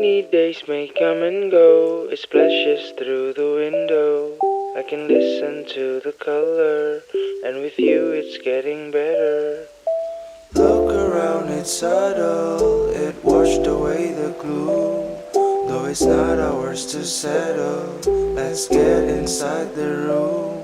Rainy days may come and go, it splashes through the window. I can listen to the color, and with you it's getting better. Look around, it's subtle, it washed away the gloom. Though it's not ours to settle, let's get inside the room.